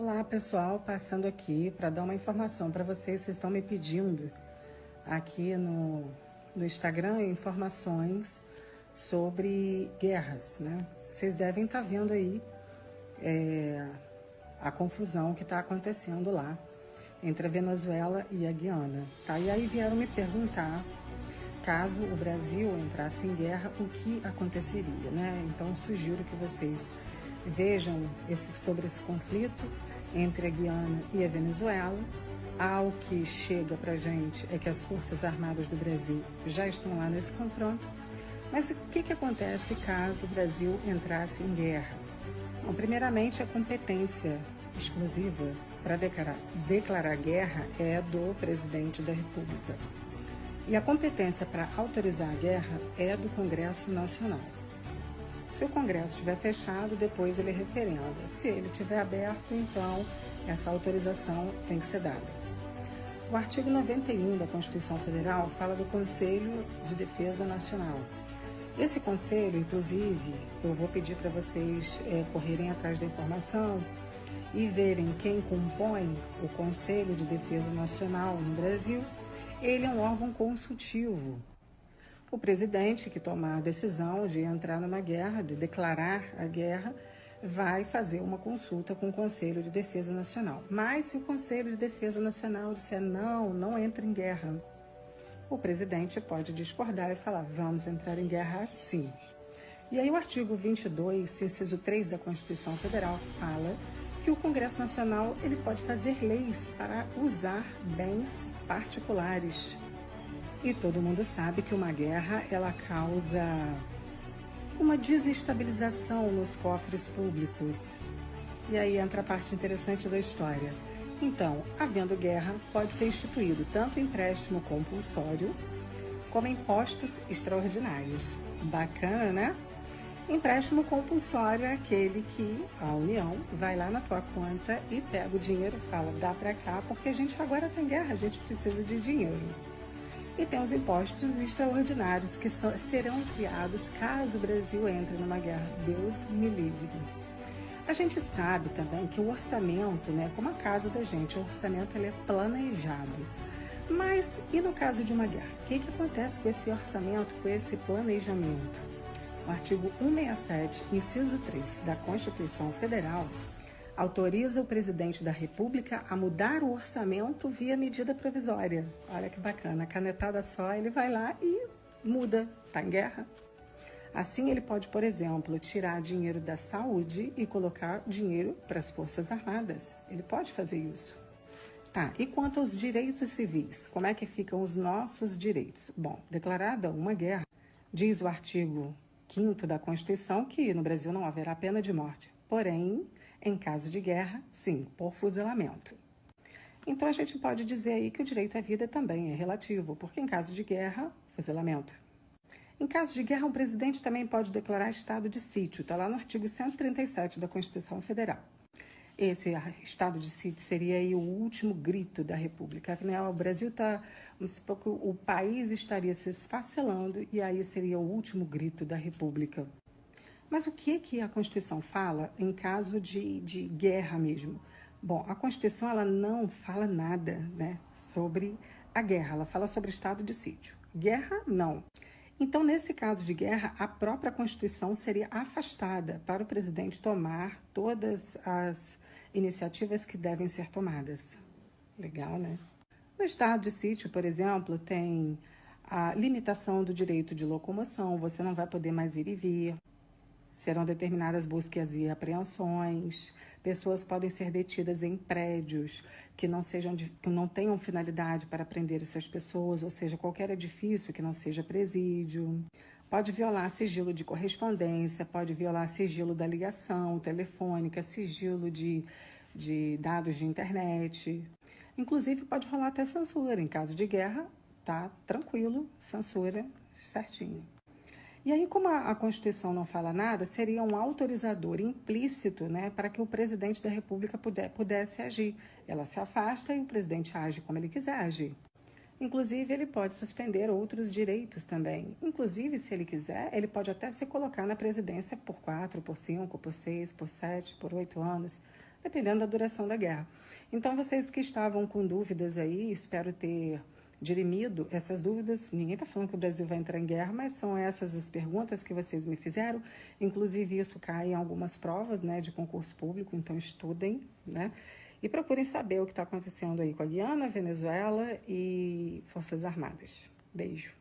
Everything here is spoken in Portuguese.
Olá pessoal, passando aqui para dar uma informação para vocês. Vocês estão me pedindo aqui no Instagram informações sobre guerras, né? Vocês devem estar vendo aí a confusão que está acontecendo lá entre a Venezuela e a Guiana, tá? E aí vieram me perguntar, caso o Brasil entrasse em guerra, o que aconteceria, né? Então sugiro que vocês vejam sobre esse conflito entre a Guiana e a Venezuela. Ao que chega para a gente é que as Forças Armadas do Brasil já estão lá nesse confronto. Mas o que acontece caso o Brasil entrasse em guerra? Bom, primeiramente, a competência exclusiva para declarar guerra é do presidente da República. E a competência para autorizar a guerra é do Congresso Nacional. Se o Congresso estiver fechado, depois ele referenda. Se ele estiver aberto, então essa autorização tem que ser dada. O artigo 91 da Constituição Federal fala do Conselho de Defesa Nacional. Esse conselho, inclusive, eu vou pedir para vocês correrem atrás da informação e verem quem compõe o Conselho de Defesa Nacional no Brasil. Ele é um órgão consultivo. O presidente que tomar a decisão de entrar numa guerra, de declarar a guerra, vai fazer uma consulta com o Conselho de Defesa Nacional. Mas se o Conselho de Defesa Nacional disser não entra em guerra, o presidente pode discordar e falar, vamos entrar em guerra sim. E aí o artigo 22, inciso 3 da Constituição Federal fala que o Congresso Nacional ele pode fazer leis para usar bens particulares. E todo mundo sabe que uma guerra, ela causa uma desestabilização nos cofres públicos. E aí entra a parte interessante da história. Então, havendo guerra, pode ser instituído tanto empréstimo compulsório, como impostos extraordinários. Bacana, né? Empréstimo compulsório é aquele que a União vai lá na tua conta e pega o dinheiro e fala, dá pra cá, porque a gente agora tem guerra, a gente precisa de dinheiro. E tem os impostos extraordinários que serão criados caso o Brasil entre numa guerra. Deus me livre. A gente sabe também que o orçamento, né, como a casa da gente, o orçamento ele é planejado. Mas e no caso de uma guerra? O que acontece com esse orçamento, com esse planejamento? O artigo 167, inciso 3 da Constituição Federal, autoriza o presidente da República a mudar o orçamento via medida provisória. Olha que bacana, canetada só, ele vai lá e muda, está em guerra. Assim, ele pode, por exemplo, tirar dinheiro da saúde e colocar dinheiro para as Forças Armadas. Ele pode fazer isso. Tá, e quanto aos direitos civis, como é que ficam os nossos direitos? Bom, declarada uma guerra, diz o artigo 5º da Constituição que no Brasil não haverá pena de morte. Porém, em caso de guerra, sim, por fuzilamento. Então, a gente pode dizer aí que o direito à vida também é relativo, porque em caso de guerra, fuzilamento. Em caso de guerra, um presidente também pode declarar estado de sítio, está lá no artigo 137 da Constituição Federal. Esse estado de sítio seria aí o último grito da República, né? O Brasil o país estaria se esfacelando e aí seria o último grito da República. Mas o que a Constituição fala em caso de guerra mesmo? Bom, a Constituição ela não fala nada, né, sobre a guerra, ela fala sobre estado de sítio. Guerra, não. Então, nesse caso de guerra, a própria Constituição seria afastada para o presidente tomar todas as iniciativas que devem ser tomadas. Legal, né? No estado de sítio, por exemplo, tem a limitação do direito de locomoção, você não vai poder mais ir e vir. Serão determinadas buscas e apreensões, pessoas podem ser detidas em prédios que não tenham finalidade para prender essas pessoas, ou seja, qualquer edifício que não seja presídio. Pode violar sigilo de correspondência, pode violar sigilo da ligação telefônica, sigilo de dados de internet. Inclusive, pode rolar até censura. Em caso de guerra, tá tranquilo, censura certinho. E aí, como a Constituição não fala nada, seria um autorizador implícito, né, para que o presidente da República pudesse agir. Ela se afasta e o presidente age como ele quiser agir. Inclusive, ele pode suspender outros direitos também. Inclusive, se ele quiser, ele pode até se colocar na presidência por 4, por 5, por 6, por 7, por 8 anos. dependendo da duração da guerra. Então, vocês que estavam com dúvidas aí, espero ter dirimido essas dúvidas. Ninguém está falando que o Brasil vai entrar em guerra, mas são essas as perguntas que vocês me fizeram. Inclusive, isso cai em algumas provas, né, de concurso público, então estudem, né? E procurem saber o que está acontecendo aí com a Guiana, Venezuela e Forças Armadas. Beijo.